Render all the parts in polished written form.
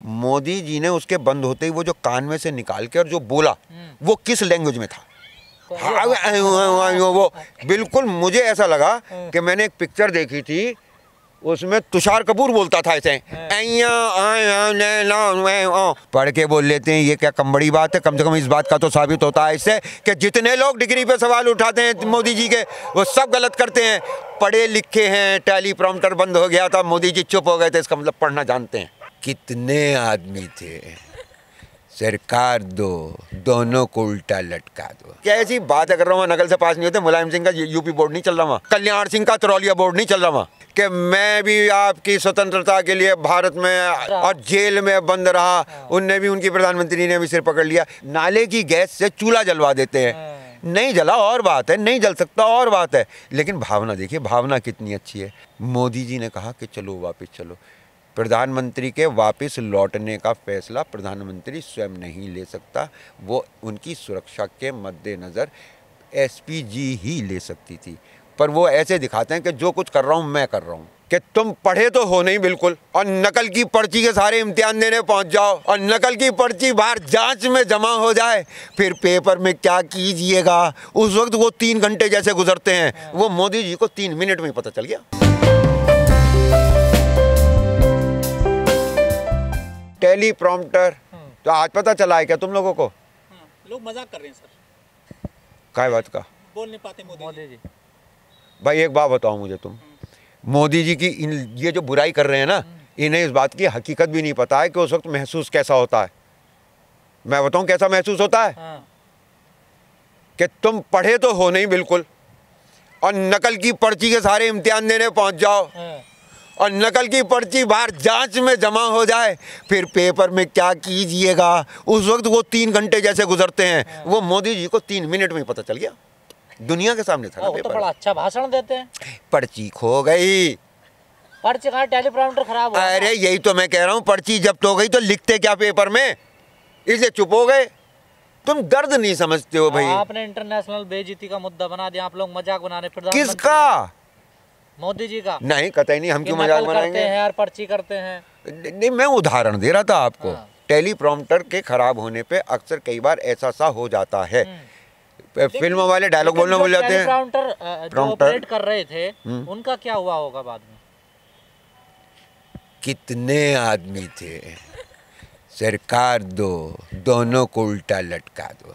मोदी जी ने उसके बंद होते ही वो जो कान में से निकाल के और जो बोला वो किस लैंग्वेज में था? वो बिल्कुल मुझे ऐसा लगा कि मैंने एक पिक्चर देखी थी, उसमें तुषार कपूर बोलता था ऐसे, पढ़ के बोल लेते हैं। ये क्या कम बड़ी बात है? कम से कम इस बात का तो साबित होता है इससे कि जितने लोग डिग्री पे सवाल उठाते हैं मोदी जी के, वो सब गलत करते हैं। पढ़े लिखे हैं, टेलीप्रॉम्प्टर बंद हो गया था, मोदी जी चुप हो गए थे, इसका मतलब पढ़ना जानते हैं। कितने आदमी थे, सरकार दो, दोनों को उल्टा लटका दो। क्या ऐसी बात कर रहा हूँ, नकल से पास नहीं होते। मुलायम सिंह का यूपी बोर्ड नहीं चल रहा वहाँ, कल्याण सिंह का तरौलिया बोर्ड नहीं चल रहा वहाँ, कि मैं भी आपकी स्वतंत्रता के लिए भारत में और जेल में बंद रहा। उनने भी, उनकी प्रधानमंत्री ने भी सिर पकड़ लिया। नाले की गैस से चूल्हा जलवा देते हैं, नहीं जला और बात है, नहीं जल सकता और बात है, लेकिन भावना देखिए, भावना कितनी अच्छी है। मोदी जी ने कहा कि चलो वापस चलो। प्रधानमंत्री के वापस लौटने का फैसला प्रधानमंत्री स्वयं नहीं ले सकता, वो उनकी सुरक्षा के मद्देनज़र एसपी जी ही ले सकती थी। पर वो ऐसे दिखाते हैं कि जो कुछ कर रहा हूँ मैं कर रहा हूँ, कि तुम पढ़े तो हो नहीं बिल्कुल, और नकल की पर्ची के सारे इम्तिहान देने पहुँच जाओ, और नकल की पर्ची बाहर जांच में जमा हो जाए, फिर पेपर में क्या कीजिएगा। उस वक्त वो 3 घंटे जैसे गुजरते हैं, वो मोदी जी को 3 मिनट में पता चल गया। टेलीप्रॉम्प्टर तो आज पता चला है क्या तुम लोगों को? लोग मजाक कर रहे हैं सर। काय बात का? बोल नहीं पाते मोदी जी। भाई एक बात बताओ मुझे, तुम मोदी जी की ये जो बुराई कर रहे हैं ना, इन्हें इस बात की हकीकत भी नहीं पता है कि उस वक्त महसूस कैसा होता है। मैं बताऊं कैसा महसूस होता है? कि तुम पढ़े तो हो नहीं बिल्कुल, और नकल की पर्ची के सारे इम्तिहान देने पहुंच जाओ, और नकल की पर्ची बाहर जांच में जमा हो जाए, फिर पेपर में क्या कीजिएगा। उस वक्त वो 3 घंटे जैसे गुजरते हैं, वो मोदी जी को 3 मिनट में पता चल गया। दुनिया के सामने था ना पेपर। तो बड़ा अच्छा भाषण देते हैं। पर्ची खो गई, पर्ची कहाँ, टेलीप्रॉम्प्टर खराब हो। अरे यही तो मैं कह रहा हूँ, पर्ची जब्त हो गई तो लिखते क्या पेपर में, इसलिए चुप हो गए। तुम दर्द नहीं समझते हो भाई। आपने इंटरनेशनल बेइज्जती का मुद्दा बना दिया। आप लोग मजाक बना रहे। किसका? मोदी जी का। नहीं, कतई नहीं, हम क्यों मजाक बनाएंगे यार, पर्ची करते हैं। नहीं, मैं उदाहरण दे रहा था आपको। टेलीप्रॉम्प्टर के खराब होने पे अक्सर कई बार ऐसा सा हो जाता है, फिल्म वाले डायलॉग बोलना भूल जाते हैं। टेलीप्रॉम्प्टर जो ऑपरेट कर रहे थे, उनका क्या हुआ होगा बाद में? कितने आदमी थे, सरकार दो, दोनों को उल्टा लटका दो।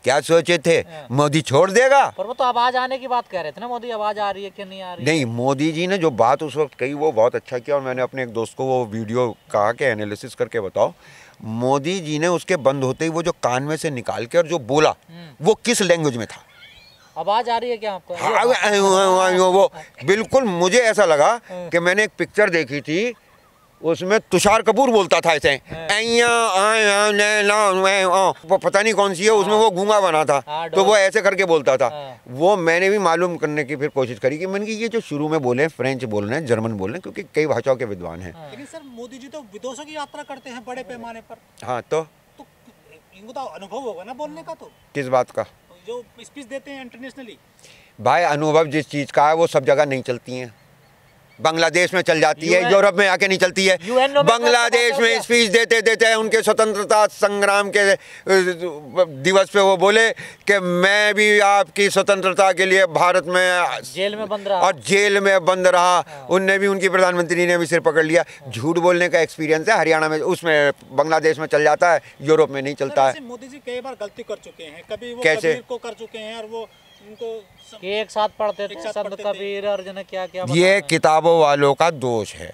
क्या सोचे थे मोदी छोड़ देगा? पर वो तो आवाज आने की बात कह रहे थे ना, मोदी आवाज आ रही है कि नहीं आ रही? नहीं, मोदी जी ने जो बात उस वक्त कही वो बहुत अच्छा किया, और मैंने अपने एक दोस्त को वो वीडियो कहा कि एनालिसिस करके बताओ। मोदी जी ने उसके बंद होते ही वो जो कान में से निकाल के और जो बोला वो किस लैंग्वेज में था? आवाज आ रही है क्या आपको? वो बिल्कुल मुझे ऐसा लगा कि मैंने एक पिक्चर देखी थी, उसमें तुषार कपूर बोलता था ऐसे, पता नहीं कौन सी है, उसमें वो गूंगा बना था, तो वो ऐसे करके बोलता था। वो मैंने भी मालूम करने की फिर कोशिश करी कि मैंने ये जो शुरू में बोले फ्रेंच बोल रहे हैं, जर्मन बोल रहे हैं, क्योंकि कई भाषाओं के विद्वान हैं। लेकिन सर मोदी जी तो विदेशों की यात्रा करते हैं बड़े पैमाने पर। हाँ, तो इनको तो अनुभव होगा ना बोलने का। तो किस बात का? जो स्पीच देते हैं इंटरनेशनली। भाई अनुभव जिस चीज़ का है वो सब जगह नहीं चलती हैं। बांग्लादेश में चल जाती है, यूरोप में आके नहीं चलती है। बांग्लादेश में स्पीच देते देते उनके स्वतंत्रता संग्राम के दिवस पे वो बोले कि मैं भी आपकी स्वतंत्रता के लिए भारत में जेल में बंद रहा, और जेल में बंद रहा। उनने भी, उनकी प्रधानमंत्री ने भी सिर पकड़ लिया। झूठ बोलने का एक्सपीरियंस है, हरियाणा में, उसमें बांग्लादेश में चल जाता है, यूरोप में नहीं चलता है। मोदी जी कई बार गलती कर चुके हैं, कभी वो कैसे को कर चुके हैं, और वो उनको एक साथ पढ़ते थे, संत कबीर अर्जुन क्या क्या। ये किताबों वालों का दोष है।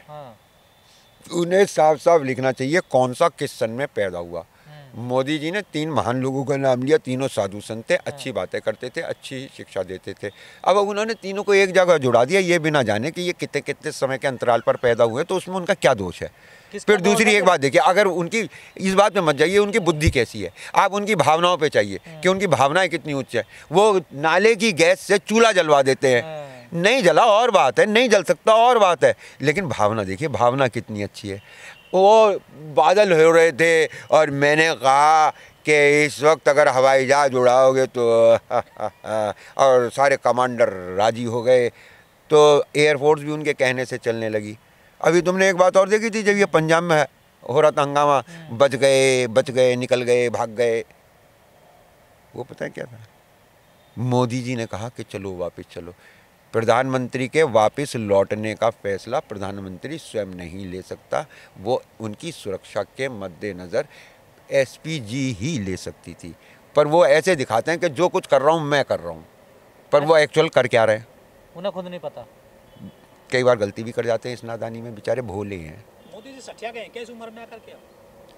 उन्हें साफ साफ लिखना चाहिए कौन सा किस सन में पैदा हुआ। मोदी जी ने 3 महान लोगों का नाम लिया, तीनों साधु संत थे, अच्छी बातें करते थे, अच्छी शिक्षा देते थे। अब उन्होंने तीनों को एक जगह जुड़ा दिया, ये बिना जाने कि ये कितने कितने समय के अंतराल पर पैदा हुए, तो उसमें उनका क्या दोष है? फिर दूसरी एक बात देखिए, अगर उनकी इस बात पे मत जाइए उनकी बुद्धि कैसी है, आप उनकी भावनाओं पे चाहिए कि उनकी भावनाएं कितनी उच्च है। वो नाले की गैस से चूल्हा जलवा देते हैं, नहीं जला और बात है, नहीं जल सकता और बात है, लेकिन भावना देखिए, भावना कितनी अच्छी है। वो बादल हो रहे थे और मैंने कहा कि इस वक्त अगर हवाई जहाज उड़ाओगे तो और सारे कमांडर राजी हो गए, तो एयरफोर्स भी उनके कहने से चलने लगी। अभी तुमने एक बात और देखी थी, जब ये पंजाब में हो रहा था हंगामा, बच गए, निकल गए, भाग गए। वो पता है क्या था, मोदी जी ने कहा कि चलो वापस चलो। प्रधानमंत्री के वापस लौटने का फैसला प्रधानमंत्री स्वयं नहीं ले सकता, वो उनकी सुरक्षा के मद्देनज़र एसपीजी ही ले सकती थी। पर वो ऐसे दिखाते हैं कि जो कुछ कर रहा हूँ मैं कर रहा हूँ, पर वो एक्चुअल कर क्या रहे हैं उन्हें खुद नहीं पता। कई बार गलती भी कर जाते हैं इस नादानी में, बेचारे भोले हैं। मोदी जी सठिया गए किस उम्र में आकर के?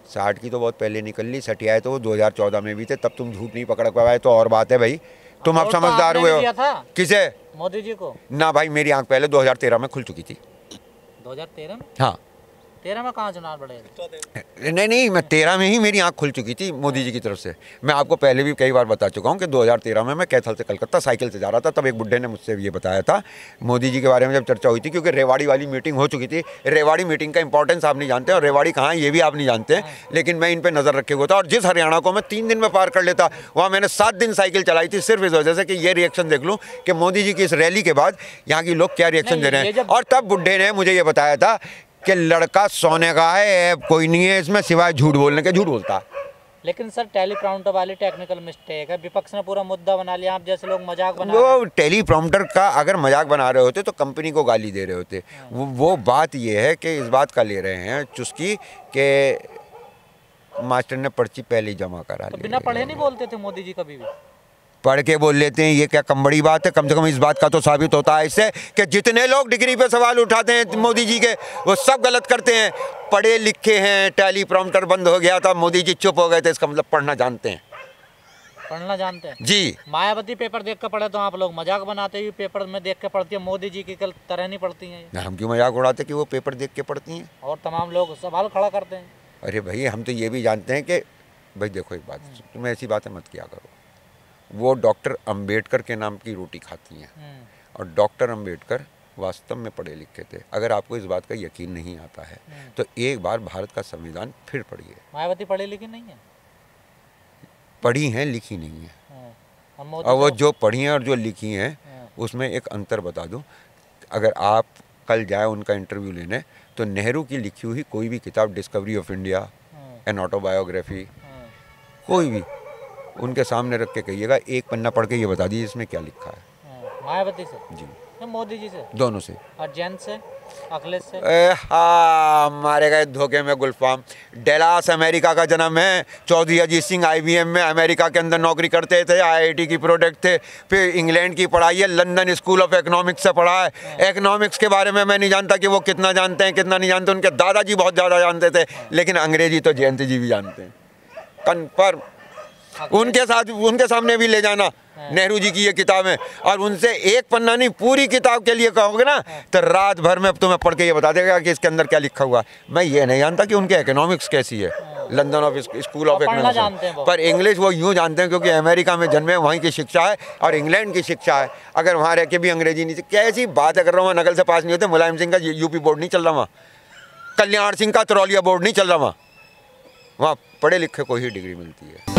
60 की तो बहुत पहले निकल ली, सठियाए तो वो 2014 में भी थे, तब तुम झूठ नहीं पकड़ पाए तो और बात है भाई। तुम अब समझदार हुए हो। किसे? मोदी जी को ना भाई, मेरी आंख पहले 2013 में खुल चुकी थी। 2013 में? हाँ 13 में कहाँ चुनाव लड़े? नहीं, मैं 13 में ही मेरी आंख खुल चुकी थी मोदी जी की तरफ से। मैं आपको पहले भी कई बार बता चुका हूँ कि 2013 में मैं कैथल से कलकत्ता साइकिल से जा रहा था, तब एक बुड्ढे ने मुझसे ये बताया था मोदी जी के बारे में जब चर्चा हुई थी, क्योंकि रेवाड़ी वाली मीटिंग हो चुकी थी। रेवाड़ी मीटिंग का इंपॉर्टेंस आप नहीं जानते और रेवाड़ी कहाँ है ये भी आप नहीं जानते, लेकिन मैं इन पर नज़र रखे हुआ था। और जिस हरियाणा को मैं 3 दिन में पार कर लेता, वहाँ मैंने 7 दिन साइकिल चलाई थी, सिर्फ इस वजह से कि ये रिएक्शन देख लूँ कि मोदी जी की इस रैली के बाद यहाँ के लोग क्या रिएक्शन दे रहे हैं। और तब बुड्ढे ने मुझे ये बताया था कि लड़का सोने का है, कोई नहीं है इसमें सिवाय झूठ बोलने के। झूठ बोलता। लेकिन सर टेलीप्रॉम्प्टर वाली टेक्निकल मिस्टेक है, विपक्ष ने पूरा मुद्दा बना लिया, आप जैसे लोग मजाक बना वो टेलीप्रॉम्प्टर का अगर मजाक बना रहे होते तो कंपनी को गाली दे रहे होते। वो बात ये है कि इस बात का ले रहे हैं चुस्की के मास्टर ने पर्ची पहले ही जमा करा ली। बिना पढ़े नहीं बोलते थे मोदी जी कभी भी? पढ़ के बोल लेते हैं, ये क्या कम बड़ी बात है? कम से कम इस बात का तो साबित होता है इससे कि जितने लोग डिग्री पे सवाल उठाते हैं मोदी जी के, वो सब गलत करते हैं। पढ़े लिखे हैं, टेलीप्रॉम्प्टर बंद हो गया था, मोदी जी चुप हो गए थे, इसका मतलब पढ़ना जानते हैं। पढ़ना जानते हैं जी। मायावती पेपर देख कर पढ़े तो आप लोग मजाक बनाते हैं, पेपर में देख के पढ़ती है, मोदी जी की कल तरह नहीं पढ़ती हैं। हम क्यों मजाक उड़ाते कि वो पेपर देख के पढ़ती हैं? और तमाम लोग सवाल खड़ा करते हैं। अरे भाई, हम तो ये भी जानते हैं कि भाई देखो एक बात, तुम ऐसी बातें मत किया करो। वो डॉक्टर अंबेडकर के नाम की रोटी खाती हैं, और डॉक्टर अंबेडकर वास्तव में पढ़े लिखे थे। अगर आपको इस बात का यकीन नहीं आता है तो एक बार भारत का संविधान फिर पढ़िए। मायावती पढ़ी लिखी नहीं है? पढ़ी हैं, लिखी नहीं है। और वो जो पढ़ी हैं और जो लिखी हैं उसमें एक अंतर बता दूं। अगर आप कल जाए उनका इंटरव्यू लेने तो नेहरू की लिखी हुई कोई भी किताब, discovery of India, an autobiography, कोई भी उनके सामने रख के कहिएगा, एक पन्ना पढ़ के ये बता दीजिए इसमें क्या लिखा है। मायावती से? जी। मोदी जी से? दोनों से। और जैन से, अखिलेश से? हाँ, मारे गए धोखे में गुलफाम। डेलास अमेरिका का जन्म है। चौधरी अजीत सिंह IBM में अमेरिका के अंदर नौकरी करते थे, IIT की प्रोडक्ट थे। फिर इंग्लैंड की पढ़ाई है, लंदन स्कूल ऑफ इकोनॉमिक्स से पढ़ा है। इकोनॉमिक्स के बारे में मैं नहीं जानता कि वो कितना जानते हैं कितना नहीं जानते, उनके दादाजी बहुत ज़्यादा जानते थे, लेकिन अंग्रेजी तो जयंती जी भी जानते हैं कन्फर्म। उनके सामने भी ले जाना नेहरू जी की ये किताबें, और उनसे एक पन्ना नहीं पूरी किताब के लिए कहोगे ना तो रात भर में तुम्हें पढ़ के ये बता देगा कि इसके अंदर क्या लिखा हुआ। मैं ये नहीं जानता कि उनके इकोनॉमिक्स कैसी है, London of school of economics, पर इंग्लिश वो यूँ जानते हैं क्योंकि अमेरिका में जन्मे, वहीं की शिक्षा है और इंग्लैंड की शिक्षा है। अगर वहाँ रह के भी अंग्रेजी नहीं, कैसी बात कर रहा हूँ, नकल से पास नहीं होते। मुलायम सिंह का UP बोर्ड नहीं चल रहा वहाँ, कल्याण सिंह का तरौलिया बोर्ड नहीं चल रहा वहाँ पढ़े लिखे को ही डिग्री मिलती है।